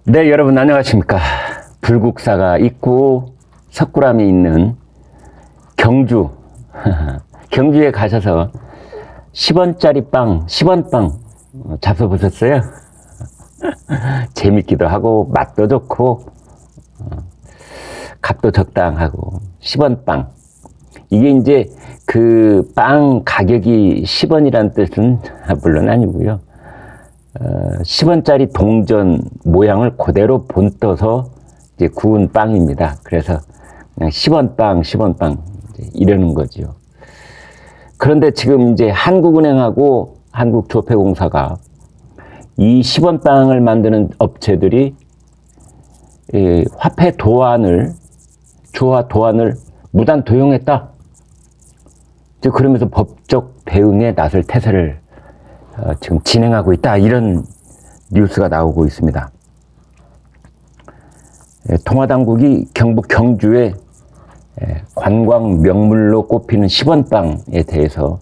네, 여러분 안녕하십니까. 불국사가 있고 석굴암이 있는 경주 경주에 가셔서 10원짜리 빵, 10원 빵 잡숴보셨어요? 재밌기도 하고 맛도 좋고 값도 적당하고 10원 빵. 이게 이제 그 빵 가격이 10원이라는 뜻은 물론 아니고요. 10원짜리 동전 모양을 그대로 본떠서 이제 구운 빵입니다. 그래서 그냥 10원 빵, 10원 빵 이러는 거죠. 그런데 지금 이제 한국은행하고 한국조폐공사가 이 10원 빵을 만드는 업체들이 화폐 도안을, 주화 도안을 무단 도용했다. 그러면서 법적 대응에 나설 태세를 지금 진행하고 있다. 이런 뉴스가 나오고 있습니다. 통화당국이 경북 경주에 관광 명물로 꼽히는 10원빵에 대해서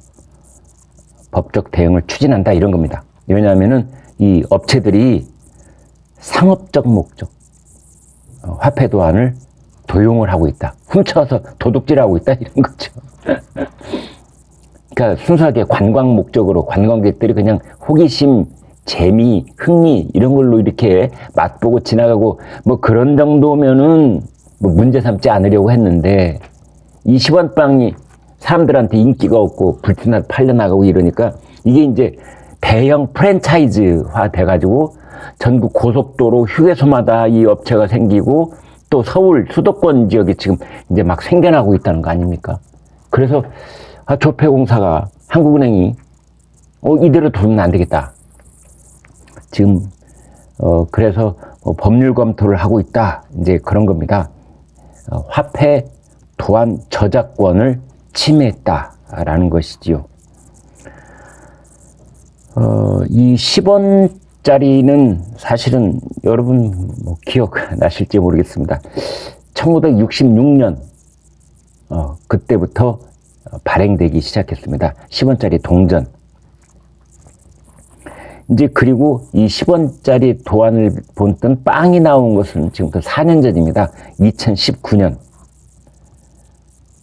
법적 대응을 추진한다. 이런 겁니다. 왜냐하면은 이 업체들이 상업적 목적, 화폐 도안을 도용을 하고 있다. 훔쳐서 도둑질하고 있다. 이런 거죠. 그러니까 순수하게 관광 목적으로 관광객들이 그냥 호기심, 재미, 흥미 이런 걸로 이렇게 맛보고 지나가고 뭐 그런 정도면은 뭐 문제 삼지 않으려고 했는데 이 10원 빵이 사람들한테 인기가 없고 불티나 팔려나가고 이러니까 이게 이제 대형 프랜차이즈화 돼가지고 전국 고속도로 휴게소마다 이 업체가 생기고 또 서울 수도권 지역에 지금 이제 막 생겨나고 있다는 거 아닙니까? 그래서 조폐공사가 한국은행이 이대로 두면 안 되겠다. 지금 그래서 법률 검토를 하고 있다. 이제 그런 겁니다. 화폐 도안 저작권을 침해했다라는 것이지요. 이 10원짜리는 사실은 여러분 뭐 기억나실지 모르겠습니다. 1966년 그때부터 발행되기 시작했습니다. 10원짜리 동전. 이제 그리고 이 10원짜리 도안을 본뜬 빵이 나온 것은 지금부터 4년 전입니다. 2019년.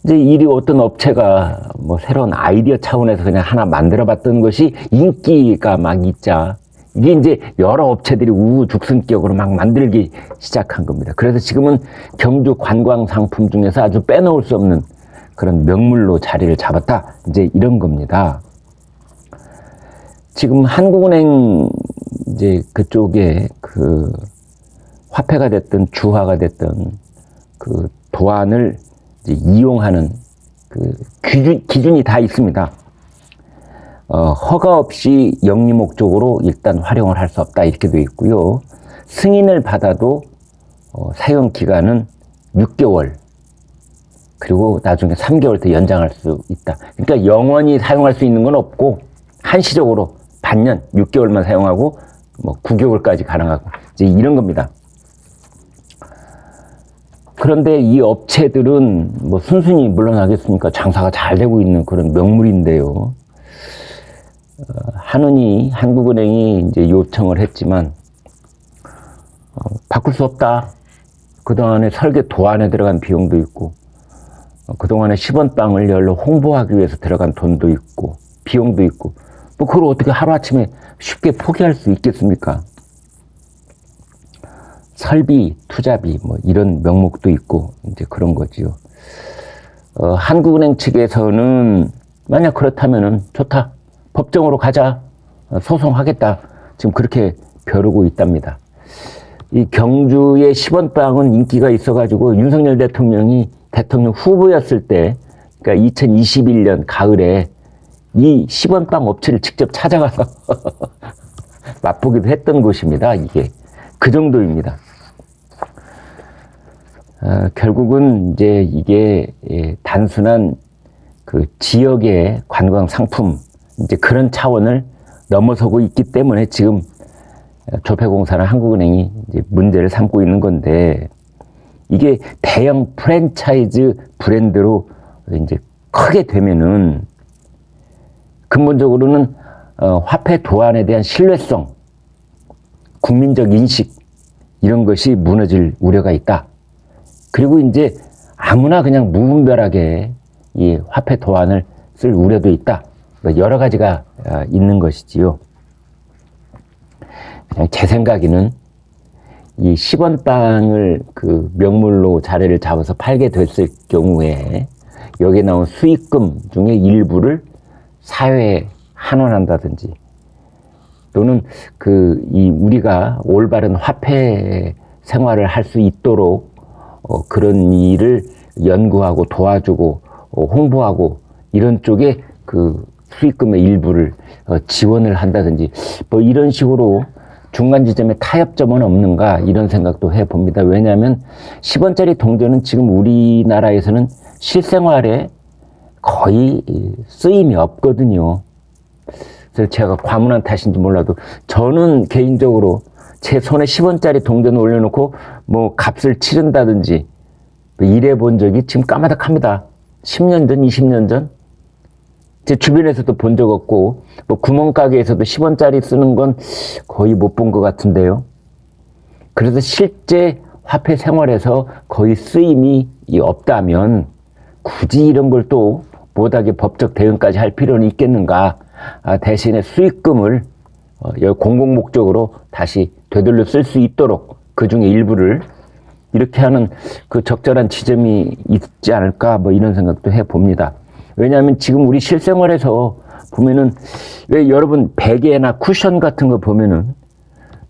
이제 이리 어떤 업체가 뭐 새로운 아이디어 차원에서 그냥 하나 만들어 봤던 것이 인기가 막 있자. 이게 이제 여러 업체들이 우후죽순격으로 막 만들기 시작한 겁니다. 그래서 지금은 경주 관광 상품 중에서 아주 빼놓을 수 없는 그런 명물로 자리를 잡았다. 이제 이런 겁니다. 지금 한국은행 이제 그쪽에 그 화폐가 됐든 주화가 됐든 그 도안을 이제 이용하는 그 기준이 다 있습니다. 허가 없이 영리 목적으로 일단 활용을 할 수 없다. 이렇게 되어 있고요. 승인을 받아도 사용 기간은 6개월. 그리고 나중에 3개월 더 연장할 수 있다. 그러니까 영원히 사용할 수 있는 건 없고 한시적으로 반년, 6개월만 사용하고 뭐 9개월까지 가능하고 이제 이런 겁니다. 그런데 이 업체들은 뭐 순순히 물러나겠습니까? 장사가 잘 되고 있는 그런 명물인데요. 하느니 한국은행이 이제 요청을 했지만 바꿀 수 없다. 그동안에 설계 도안에 들어간 비용도 있고 그동안에 10원 빵을 열로 홍보하기 위해서 들어간 돈도 있고 비용도 있고 뭐 그걸 어떻게 하루아침에 쉽게 포기할 수 있겠습니까? 설비, 투자비 뭐 이런 명목도 있고 이제 그런 거지요. 한국은행 측에서는 만약 그렇다면은 좋다. 법정으로 가자. 소송하겠다. 지금 그렇게 벼르고 있답니다. 이 경주의 10원 빵은 인기가 있어가지고 윤석열 대통령이 대통령 후보였을 때, 그러니까 2021년 가을에 이 10원 빵 업체를 직접 찾아가서 맛보기도 했던 곳입니다. 이게 그 정도입니다. 결국은 이제 이게 단순한 그 지역의 관광 상품 이제 그런 차원을 넘어서고 있기 때문에 지금 조폐공사나 한국은행이 이제 문제를 삼고 있는 건데 이게 대형 프랜차이즈 브랜드로 이제 크게 되면은 근본적으로는 화폐 도안에 대한 신뢰성, 국민적 인식 이런 것이 무너질 우려가 있다. 그리고 이제 아무나 그냥 무분별하게 이 화폐 도안을 쓸 우려도 있다. 여러 가지가 있는 것이지요. 그냥 제 생각에는 이 10원빵을 그 명물로 자리를 잡아서 팔게 됐을 경우에 여기에 나온 수익금 중에 일부를 사회에 환원한다든지 또는 우리가 올바른 화폐 생활을 할 수 있도록 그런 일을 연구하고 도와주고 홍보하고 이런 쪽에 그 수익금의 일부를 지원을 한다든지 뭐 이런 식으로 중간 지점에 타협점은 없는가 이런 생각도 해봅니다. 왜냐하면 10원짜리 동전은 지금 우리나라에서는 실생활에 거의 쓰임이 없거든요. 그래서 제가 과문한 탓인지 몰라도 저는 개인적으로 제 손에 10원짜리 동전을 올려놓고 뭐 값을 치른다든지 이래 본 적이 지금 까마득합니다. 10년 전, 20년 전. 제 주변에서도 본 적 없고 뭐 구멍가게에서도 10원짜리 쓰는 건 거의 못 본 것 같은데요. 그래서 실제 화폐 생활에서 거의 쓰임이 없다면 굳이 이런 걸 또 못하게 법적 대응까지 할 필요는 있겠는가. 대신에 수익금을 공공 목적으로 다시 되돌려 쓸 수 있도록 그 중에 일부를 이렇게 하는 그 적절한 지점이 있지 않을까 뭐 이런 생각도 해봅니다. 왜냐하면 지금 우리 실생활에서 보면은 왜 여러분 베개나 쿠션 같은 거 보면은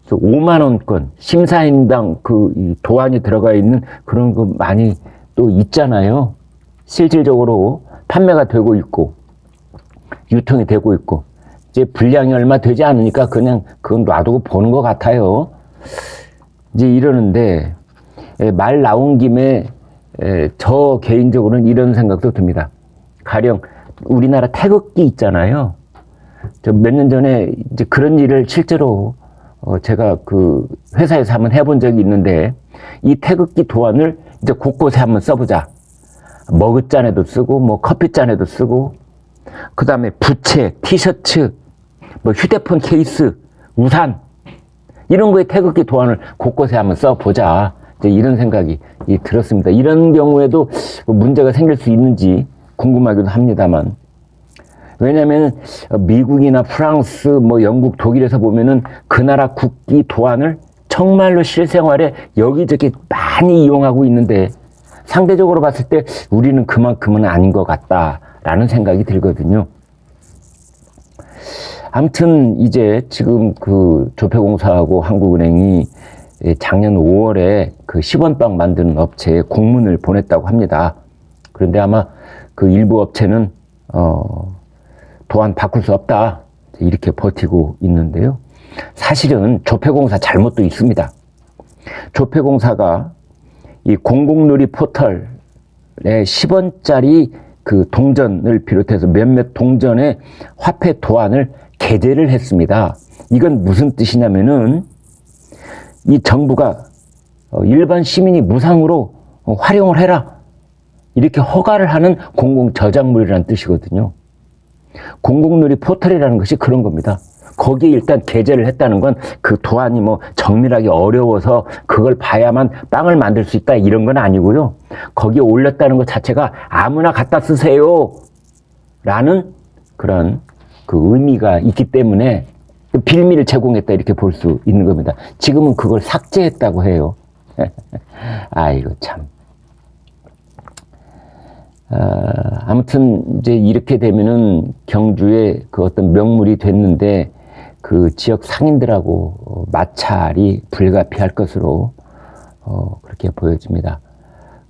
5만원권 심사인당 그 도안이 들어가 있는 그런 거 많이 또 있잖아요. 실질적으로 판매가 되고 있고 유통이 되고 있고 이제 분량이 얼마 되지 않으니까 그냥 그건 놔두고 보는 것 같아요. 이제 이러는데 말 나온 김에 저 개인적으로는 이런 생각도 듭니다. 가령 우리나라 태극기 있잖아요. 저 몇 년 전에 이제 그런 일을 실제로 제가 그 회사에서 한번 해본 적이 있는데 이 태극기 도안을 이제 곳곳에 한번 써보자. 머그잔에도 쓰고 뭐 커피잔에도 쓰고 그 다음에 부채, 티셔츠, 뭐 휴대폰 케이스, 우산 이런 거에 태극기 도안을 곳곳에 한번 써보자. 이제 이런 생각이 들었습니다. 이런 경우에도 문제가 생길 수 있는지 궁금하기도 합니다만 왜냐하면 미국이나 프랑스, 뭐 영국, 독일에서 보면은 그 나라 국기 도안을 정말로 실생활에 여기저기 많이 이용하고 있는데 상대적으로 봤을 때 우리는 그만큼은 아닌 것 같다라는 생각이 들거든요. 아무튼 이제 지금 그 조폐공사하고 한국은행이 작년 5월에 그 10원빵 만드는 업체에 공문을 보냈다고 합니다. 그런데 아마 그 일부 업체는 도안 바꿀 수 없다 이렇게 버티고 있는데요. 사실은 조폐공사 잘못도 있습니다. 조폐공사가 이 공공누리 포털에 10원짜리 그 동전을 비롯해서 몇몇 동전의 화폐 도안을 게재를 했습니다. 이건 무슨 뜻이냐면은 이 정부가 일반 시민이 무상으로 활용을 해라 이렇게 허가를 하는 공공 저작물이라는 뜻이거든요. 공공누리 포털이라는 것이 그런 겁니다. 거기에 일단 게재를 했다는 건 그 도안이 뭐 정밀하게 어려워서 그걸 봐야만 빵을 만들 수 있다 이런 건 아니고요. 거기에 올렸다는 것 자체가 아무나 갖다 쓰세요 라는 그런 그 의미가 있기 때문에 빌미를 제공했다 이렇게 볼 수 있는 겁니다. 지금은 그걸 삭제했다고 해요. 아이고 참. 아무튼 이제 이렇게 되면은 경주에 그 어떤 명물이 됐는데 그 지역 상인들하고 마찰이 불가피할 것으로 그렇게 보여집니다.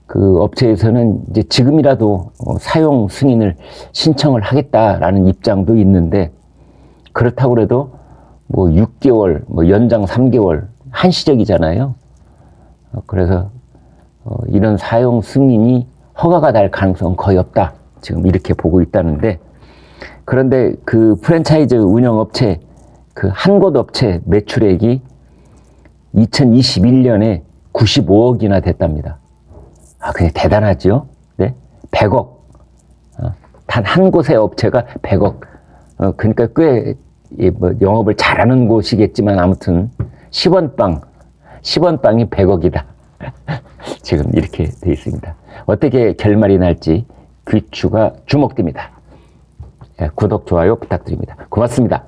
그 업체에서는 이제 지금이라도 사용 승인을 신청을 하겠다라는 입장도 있는데 그렇다고 해도 뭐 6개월, 뭐 연장 3개월 한시적이잖아요. 그래서 이런 사용 승인이 허가가 날 가능성은 거의 없다. 지금 이렇게 보고 있다는데 그런데 그 프랜차이즈 운영업체 그 한 곳 업체 매출액이 2021년에 95억이나 됐답니다. 그게 대단하죠? 네? 100억. 단 한 곳의 업체가 100억. 그러니까 꽤 뭐 영업을 잘하는 곳이겠지만 아무튼 10원빵 10원 빵이 100억이다. 지금 이렇게 돼 있습니다. 어떻게 결말이 날지 귀추가 주목됩니다. 구독, 좋아요 부탁드립니다. 고맙습니다.